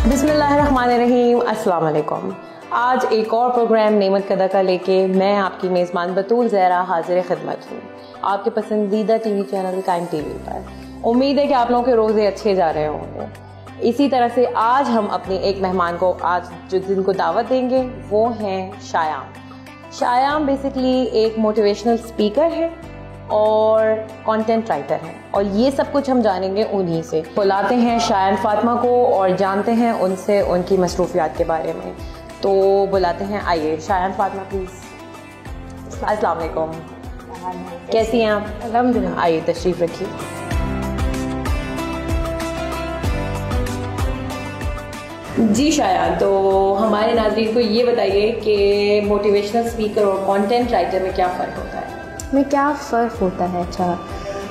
बिस्मिल्लाहिर्रहमानिर्रहीम, अस्सलाम वालेकुम। आज एक और प्रोग्राम नेमत कदा का लेके मैं आपकी मेज़बान बतूल ज़हरा हाजिर खिदमत हूँ आपके पसंदीदा टीवी चैनल काइम टीवी पर। उम्मीद है कि आप लोगों के रोज़े अच्छे जा रहे होंगे। इसी तरह से आज हम अपने एक मेहमान को आज जिनको दावत देंगे वो हैं शायाम। शायाम बेसिकली एक मोटिवेशनल स्पीकर है और कंटेंट राइटर हैं और ये सब कुछ हम जानेंगे उन्हीं से। बुलाते हैं शायान फातिमा को और जानते हैं उनसे उनकी मसरूफियात के बारे में। तो बुलाते हैं, आइए शायान फातिमा प्लीज़। अस्सलाम वालेकुम, कैसी हैं आप? अल्हम्दुलिल्लाह। आइए तशरीफ़ रखिए। जी शायान, तो हमारे नाज़रीन को ये बताइए कि मोटिवेशनल स्पीकर और कंटेंट राइटर में क्या फ़र्क होता है? में क्या फ़र्क होता है? अच्छा,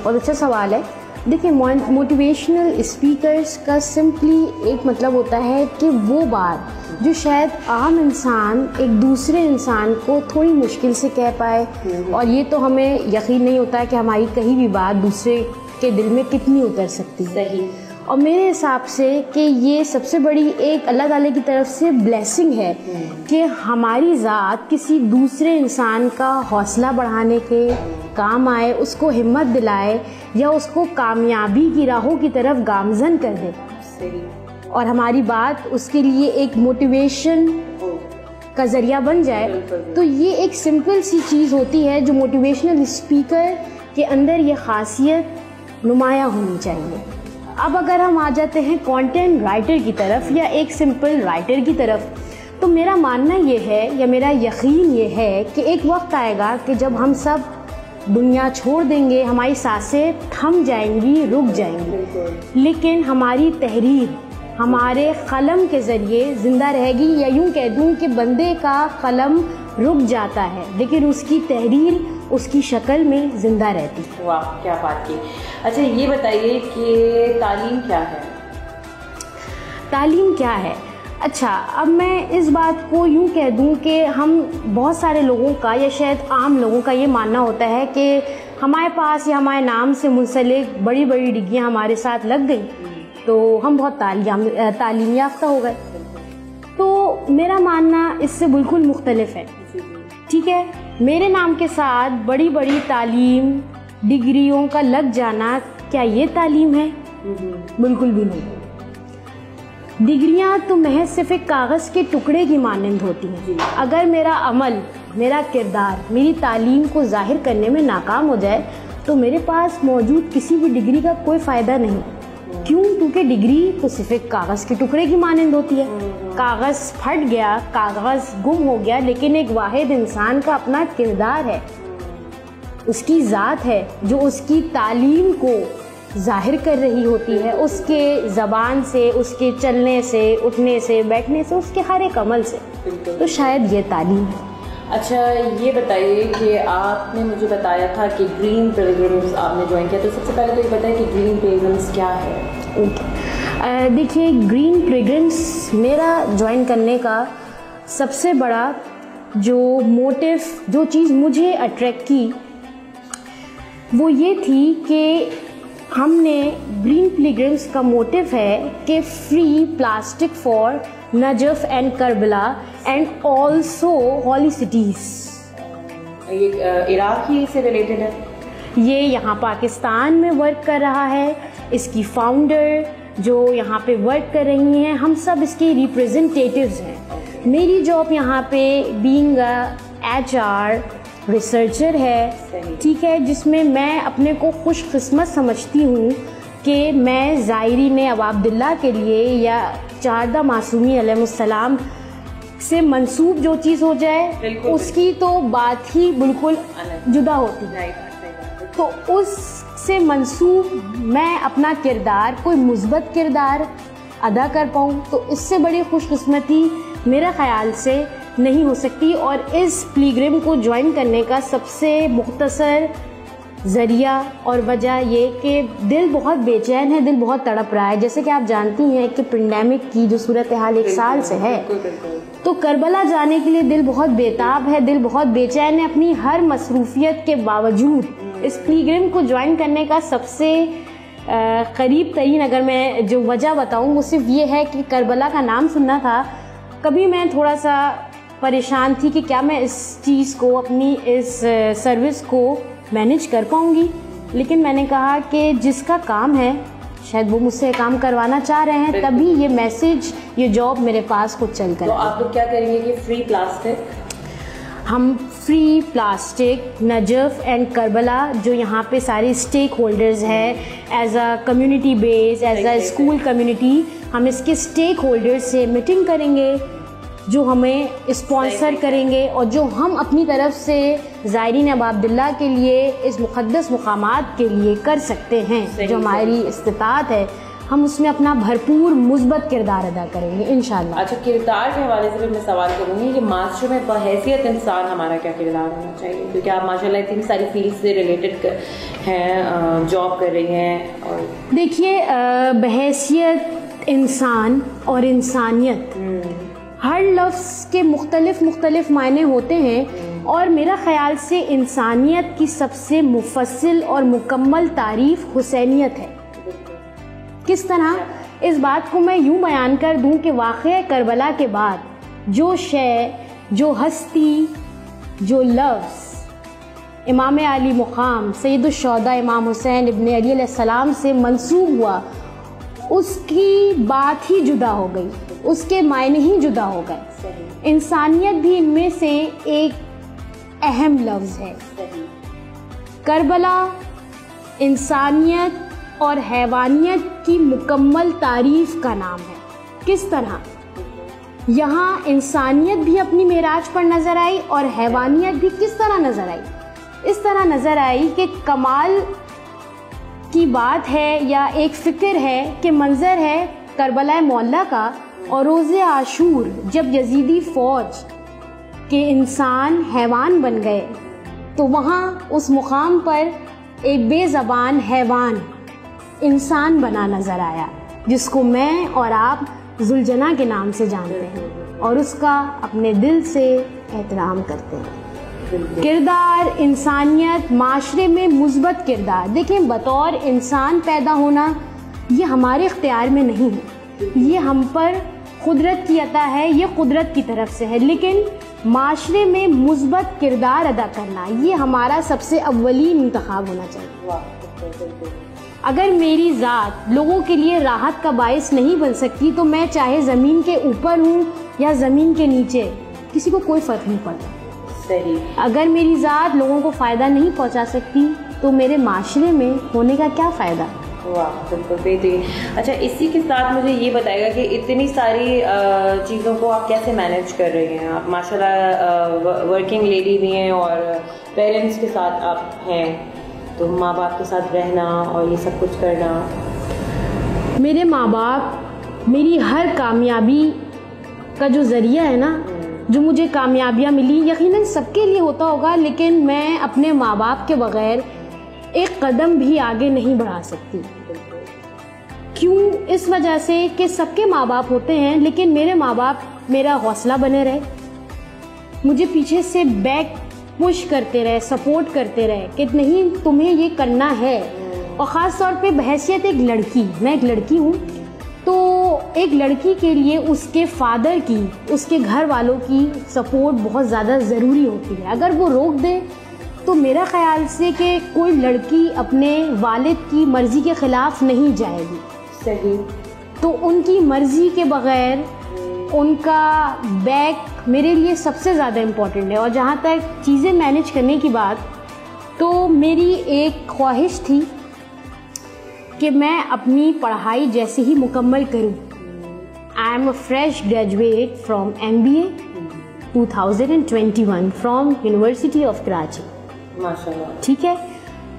बहुत अच्छा सवाल है। देखिए, मोटिवेशनल स्पीकर्स का सिंपली एक मतलब होता है कि वो बात जो शायद आम इंसान एक दूसरे इंसान को थोड़ी मुश्किल से कह पाए, और ये तो हमें यकीन नहीं होता है कि हमारी कहीं भी बात दूसरे के दिल में कितनी उतर सकती है। सही। और मेरे हिसाब से कि ये सबसे बड़ी एक अल्लाह ताला की तरफ से ब्लेसिंग है कि हमारी ज़ात किसी दूसरे इंसान का हौसला बढ़ाने के काम आए, उसको हिम्मत दिलाए या उसको कामयाबी की राहों की तरफ गामज़न कर दे। सही। और हमारी बात उसके लिए एक मोटिवेशन का ज़रिया बन जाए। तो ये एक सिंपल सी चीज़ होती है जो मोटिवेशनल स्पीकर के अंदर ये ख़ासियत नुमायाँ होनी चाहिए। अब अगर हम आ जाते हैं कंटेंट राइटर की तरफ या एक सिंपल राइटर की तरफ, तो मेरा मानना ये है या मेरा यकीन ये है कि एक वक्त आएगा कि जब हम सब दुनिया छोड़ देंगे, हमारी सांसें थम जाएंगी, रुक जाएंगी, लेकिन हमारी तहरीर हमारे कलम के ज़रिए ज़िंदा रहेगी। या यूँ कह दूँ कि बंदे का कलम रुक जाता है लेकिन उसकी तहरीर उसकी शक्ल में ज़िंदा रहती है। वाह, क्या बात की। अच्छा, ये बताइए कि तालीम क्या है? तालीम क्या है? अच्छा, अब मैं इस बात को यूँ कह दूँ कि हम बहुत सारे लोगों का या शायद आम लोगों का ये मानना होता है कि हमारे पास या हमारे नाम से मुंसलिक बड़ी बड़ी डिग्रियाँ हमारे साथ लग गई तो हम बहुत तालीम याफ्ता हो गए। तो मेरा मानना इससे बिल्कुल मुख्तलिफ है। ठीक है, मेरे नाम के साथ बड़ी बड़ी तालीम डिग्रियों का लग जाना, क्या ये तालीम है? बिल्कुल भी नहीं। डिग्रियां तो महज सिर्फ एक कागज़ के टुकड़े की मानंद होती हैं। अगर मेरा अमल, मेरा किरदार मेरी तालीम को जाहिर करने में नाकाम हो जाए तो मेरे पास मौजूद किसी भी डिग्री का कोई फ़ायदा नहीं। क्यों? क्योंकि डिग्री तो सिर्फ एक कागज़ के टुकड़े की मानंद होती है। कागज़ फट गया, कागज़ गुम हो गया, लेकिन एक वाहिद इंसान का अपना किरदार है, उसकी ज़ात है जो उसकी तालीम को ज़ाहिर कर रही होती है, उसके ज़बान से, उसके चलने से, उठने से, बैठने से, उसके हर एक अमल से। तो शायद ये तालीम है। अच्छा, ये बताइए कि आपने मुझे बताया था कि ग्रीन पिलग्रिम्स आपने ज्वाइन किया, तो सबसे पहले तो ये बताइए कि ग्रीन पिलग्रिम्स क्या है? देखिए, ग्रीन पिलग्रिम्स मेरा ज्वाइन करने का सबसे बड़ा जो मोटिव, जो चीज़ मुझे अट्रैक्ट की वो ये थी कि हमने ग्रीन पिलग्रिम्स का मोटिव है कि free plastic for Najaf and Karbala and also holy cities. ये इराक ही से रिलेटेड है? ये यहाँ पाकिस्तान में वर्क कर रहा है। इसकी फाउंडर जो यहाँ पे वर्क कर रही हैं, हम सब इसके रिप्रेजेंटेटिव्स हैं। मेरी जॉब यहाँ पे बीइंग HR रिसर्चर है, ठीक है, जिसमें मैं अपने को खुशकिस्मत समझती हूँ कि मैं ज़ायरीन अब अब्दुल्ला के लिए या चारदा मासूमी अलैहिस्सलाम से मंसूब जो चीज़ हो जाए उसकी तो बात ही बिल्कुल जुदा होती है। तो उससे मंसूब मैं अपना किरदार कोई मुस्बत किरदार अदा कर पाऊँ, तो इससे बड़ी खुशकिस्मती मेरे ख़याल से नहीं हो सकती। और इस पिलग्रिम को ज्वाइन करने का सबसे मुख्तसर ज़रिया और वजह ये कि दिल बहुत बेचैन है, दिल बहुत तड़प रहा है। जैसे कि आप जानती हैं कि पेंडेमिक की जो सूरत हाल 1 साल से है, तो करबला जाने के लिए दिल बहुत बेताब है, दिल बहुत बेचैन है। अपनी हर मसरूफियत के बावजूद इस पिलग्रिम को ज्वाइन करने का सबसे قریب ترین اگر میں جو وجہ بتاؤں وہ صرف یہ ہے کہ کربلا کا نام سننا تھا. کبھی میں تھوڑا سا پریشان تھی کہ کیا میں اس چیز کو, اپنی اس سروس کو مینیج کر پاؤں گی, لیکن میں نے کہا کہ جس کا کام ہے شاید وہ مجھ سے کام کروانا چاہ رہے ہیں, تبھی یہ میسج, یہ جاب میرے پاس خود چل کر. تو آپ لوگ کیا کریں گے کہ فری پلاسٹک, ہم free plastic Najaf and Karbala جو یہاں پہ سارے اسٹیک ہولڈرز ہیں, as a community base, as a school community, ہم اس کے اسٹیک ہولڈرز سے میٹنگ کریں گے جو ہمیں اسپانسر کریں گے, اور جو ہم اپنی طرف سے زائرین ابا عبداللہ کے لیے اس مقدس مقامات کے لیے کر سکتے ہیں, جو ہماری استطاعت ہے, ہم اس میں اپنا بھرپور مثبت کردار ادا کریں گے انشاءاللہ. اچھا, کردار کے حوالے سے میں سوال کروں گی کہ معاشرے میں بحیثیت انسان ہمارا کیا کردار ہونا چاہیے, کیونکہ آپ ماشاءاللہ اتنی ساری فیلڈ سے ریلیٹڈ ہیں, جاب کر رہی ہیں. اور دیکھیے بحیثیت انسان اور انسانیت, ہر لفظ کے مختلف معنی ہوتے ہیں, اور میرا خیال سے انسانیت کی سب سے مفصل اور مکمل تعریف حسینیت ہے. کس طرح؟ اس بات کو میں یوں بیان کر دوں کہ واقعہ کربلا کے بعد جو شے, جو ہستی, جو لفظ امام علی مقام سید الشہداء امام حسین ابن علی علیہ السلام سے منسوب ہوا, اس کی بات ہی جدا ہو گئی, اس کے معنی ہی جدا ہو گئے. انسانیت بھی ان میں سے ایک اہم لفظ ہے. کربلا انسانیت اور حیوانیت کی مکمل تعریف کا نام ہے. کس طرح؟ یہاں انسانیت بھی اپنی معراج پر نظر آئی, اور حیوانیت بھی کس طرح نظر آئی؟ اس طرح نظر آئی کہ کمال کی بات ہے یا ایک فکر ہے کہ منظر ہے کربلا معلیٰ کا, اور روز عاشور جب یزیدی فوج کے انسان حیوان بن گئے تو وہاں اس مقام پر ایک بے زبان حیوان انسان بنا نظر آیا, جس کو میں اور آپ ذوالجناح کے نام سے جانتے ہیں, اور اس کا اپنے دل سے احترام کرتے ہیں. کردار انسانیت, معاشرے میں مثبت کردار. دیکھیں, بطور انسان پیدا ہونا یہ ہمارے اختیار میں نہیں ہے, یہ ہم پر قدرت کی عطا ہے, یہ قدرت کی طرف سے ہے, لیکن معاشرے میں مثبت کردار ادا کرنا یہ ہمارا سب سے اولین انتخاب ہونا چاہیے. اگر میری ذات لوگوں کے لیے راحت کا باعث نہیں بن سکتی تو میں چاہے زمین کے اوپر ہوں یا زمین کے نیچے, کسی کو کوئی فرق نہیں پڑتا. اگر میری ذات لوگوں کو فائدہ نہیں پہنچا سکتی تو میرے معاشرے میں ہونے کا کیا فائدہ؟ واہ, بالکل بہترین. اچھا, اسی کے ساتھ مجھے یہ بتائے گا کہ اتنی ساری چیزوں کو آپ کیسے مینیج کر رہی ہیں؟ آپ ماشاء اللہ ورکنگ لیڈی بھی ہیں اور پیرنٹس کے ساتھ آپ ہیں, تو ماں باپ کے ساتھ رہنا اور یہ سب کچھ کرنا. میرے ماں باپ میری ہر کامیابی کا جو ذریعہ ہے نا, جو مجھے کامیابیاں ملی, یقیناً سب کے لیے ہوتا ہوگا, لیکن میں اپنے ماں باپ کے بغیر ایک قدم بھی آگے نہیں بڑھا سکتی. کیوں؟ اس وجہ سے کہ سب کے ماں باپ ہوتے ہیں, لیکن میرے ماں باپ میرا حوصلہ بنے رہے, مجھے پیچھے سے بیک پش کرتے رہے, سپورٹ کرتے رہے کہ نہیں تمہیں یہ کرنا ہے. اور خاص طور پہ بحیثیت ایک لڑکی, میں ایک لڑکی ہوں, تو ایک لڑکی کے لیے اس کے فادر کی, اس کے گھر والوں کی سپورٹ بہت زیادہ ضروری ہوتی ہے. اگر وہ روک دے تو میرا خیال سے کہ کوئی لڑکی اپنے والد کی مرضی کے خلاف نہیں جائے گی. صحیح. تو ان کی مرضی کے بغیر ان کا بیک میرے لیے سب سے زیادہ امپورٹنٹ ہے. اور جہاں تک چیزیں مینیج کرنے کی بات, تو میری ایک خواہش تھی کہ میں اپنی پڑھائی جیسے ہی مکمل کروں. I am a fresh graduate from MBA 2021 from university of Karachi. ماشاءاللہ. ٹھیک ہے,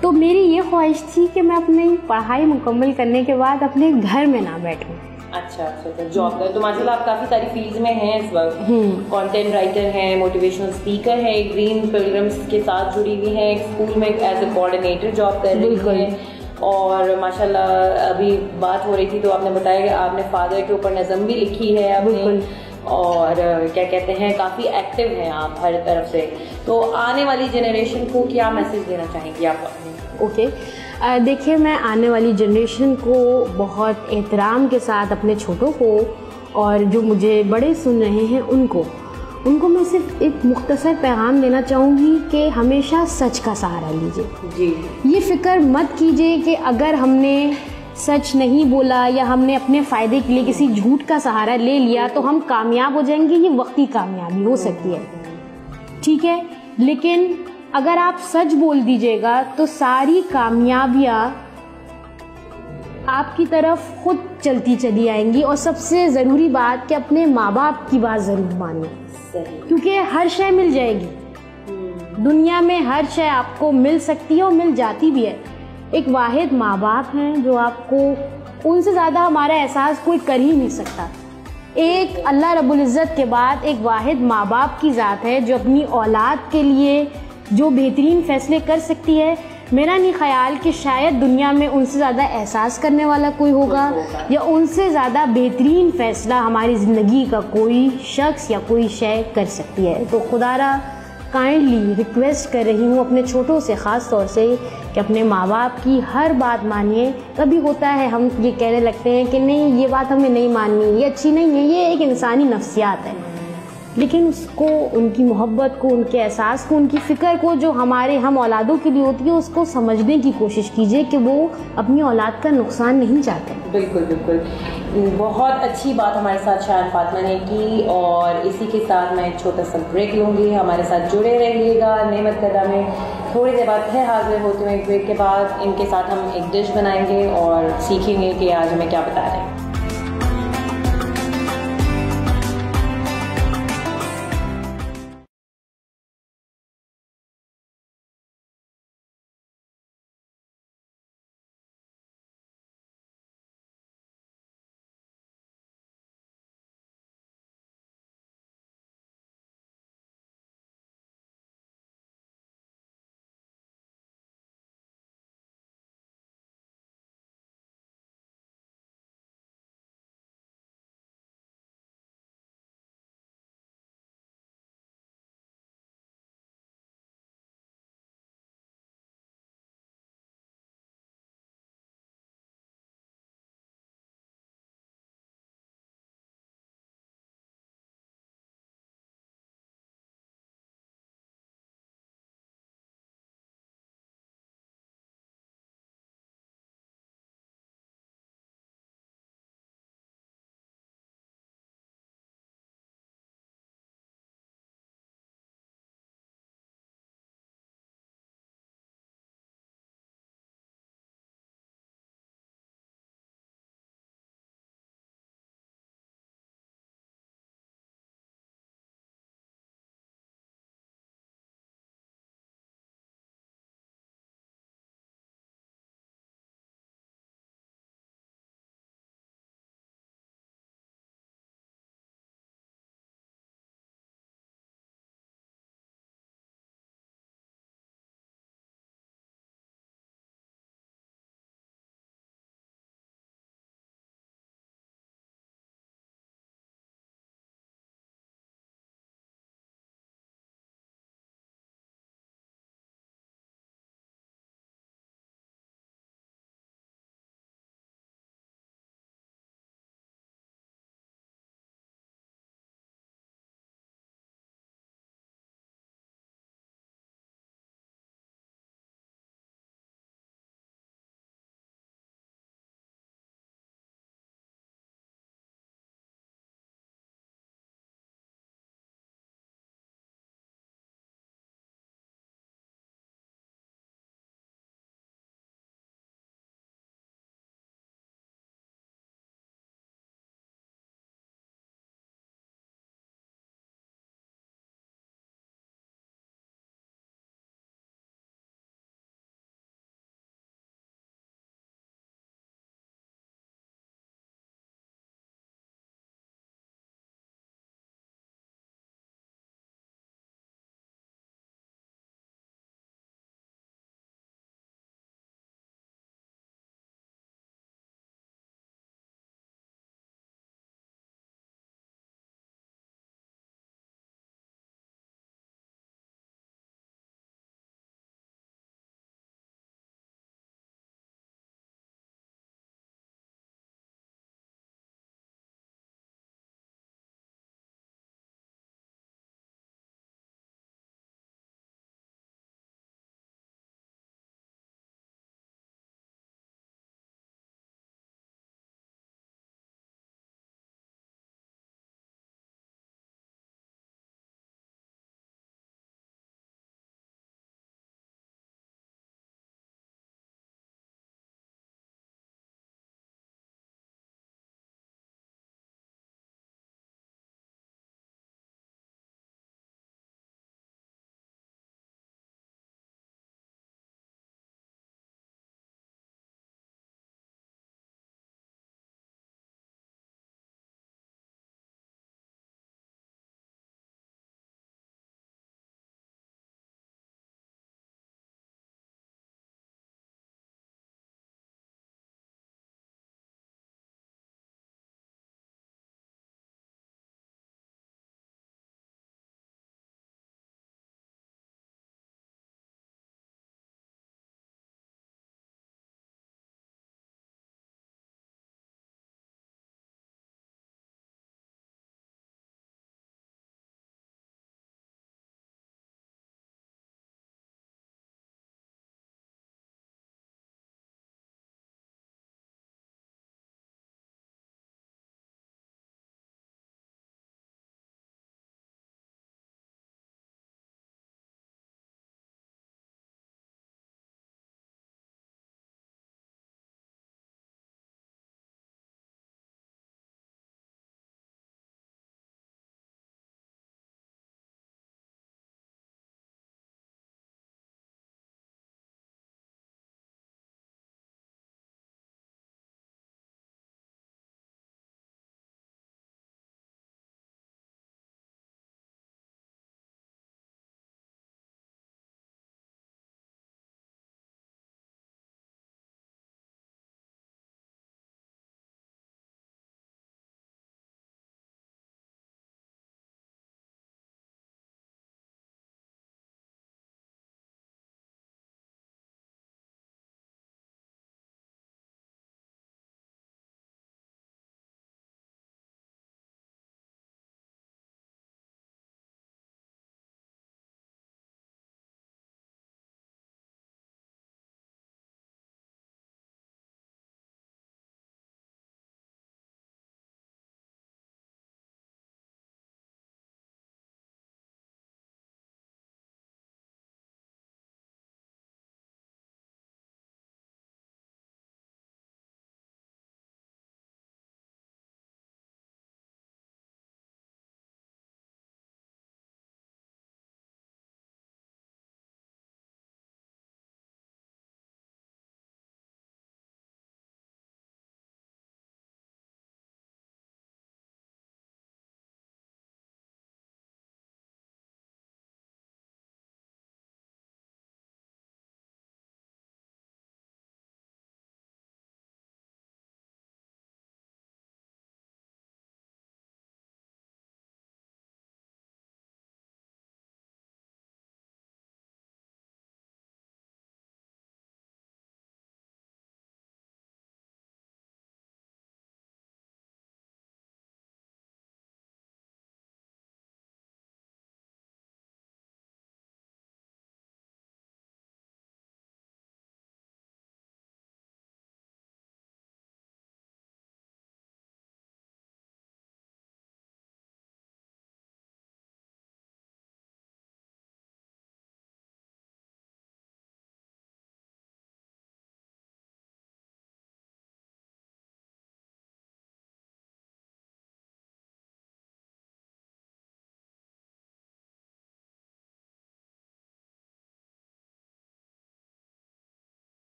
تو میری یہ خواہش تھی کہ میں اپنی پڑھائی مکمل کرنے کے بعد اپنے گھر میں نہ بیٹھوں. اچھا, جاب کر. تو ماشاءاللہ آپ کافی ساری فیلڈز میں ہیں اس وقت. کانٹینٹ رائٹر ہیں, موٹیویشنل اسپیکر ہیں, گرین پلگرمس کے ساتھ جڑی ہوئی ہیں, ایک اسکول میں ایز اے کوآرڈینیٹر جاب کر رہی ہیں, اور ماشاءاللہ ابھی بات ہو رہی تھی تو آپ نے بتایا کہ آپ نے فادر کے اوپر نظم بھی لکھی ہے ابھی, اور کیا کہتے ہیں کافی ایکٹیو ہیں آپ ہر طرف سے. تو آنے والی جنریشن کو کیا میسج دینا چاہیں گی آپ؟ اوکے, دیکھیے میں آنے والی جنریشن کو بہت احترام کے ساتھ اپنے چھوٹوں کو اور جو مجھے بڑے سن رہے ہیں ان کو میں صرف ایک مختصر پیغام دینا چاہوں گی کہ ہمیشہ سچ کا سہارا لیجیے. جی یہ فکر مت کیجیے کہ اگر ہم نے سچ نہیں بولا یا ہم نے اپنے فائدے کے لیے کسی جھوٹ کا سہارا لے لیا تو ہم کامیاب ہو جائیں گے. یہ وقتی کامیابی ہو سکتی ہے, ٹھیک ہے, لیکن اگر آپ سچ بول دیجیے گا تو ساری کامیابیاں آپ کی طرف خود چلتی چلی آئیں گی. اور سب سے ضروری بات کہ اپنے ماں باپ کی بات ضرور مانیں, کیونکہ ہر شے مل جائے گی. دنیا میں ہر شے آپ کو مل سکتی ہے اور مل جاتی بھی ہے. ایک واحد ماں باپ ہیں جو آپ کو, ان سے زیادہ ہمارا احساس کوئی کر ہی نہیں سکتا. ایک اللہ رب العزت کے بعد ایک واحد ماں باپ کی ذات ہے جو اپنی اولاد کے لیے جو بہترین فیصلے کر سکتی ہے. میرا نہیں خیال کہ شاید دنیا میں ان سے زیادہ احساس کرنے والا کوئی ہوگا یا ان سے زیادہ بہترین فیصلہ ہماری زندگی کا کوئی شخص یا کوئی شے کر سکتی ہے. تو خدا را کائنڈلی ریکویسٹ کر رہی ہوں اپنے چھوٹوں سے خاص طور سے کہ اپنے ماں باپ کی ہر بات مانیے. کبھی ہوتا ہے ہم یہ کہنے لگتے ہیں کہ نہیں یہ بات ہمیں نہیں ماننی, یہ اچھی نہیں ہے, یہ ایک انسانی نفسیات ہے, لیکن اس کو, ان کی محبت کو, ان کے احساس کو, ان کی فکر کو جو ہمارے ہم اولادوں کے لیے ہوتی ہے اس کو سمجھنے کی کوشش کیجیے کہ وہ اپنی اولاد کا نقصان نہیں چاہتے. بالکل بالکل, بہت اچھی بات ہمارے ساتھ شاعر فاطمہ نے کی. اور اسی کے ساتھ میں ایک چھوٹا سا بریک لوں گی. ہمارے ساتھ جڑے رہیے گا. نعمت کدہ میں تھوڑی دیر بعد پھر حاضر ہوتے ہوئے بریک کے بعد ان کے ساتھ ہم ایک ڈش بنائیں گے اور سیکھیں گے کہ آج ہمیں کیا بتا رہے ہیں.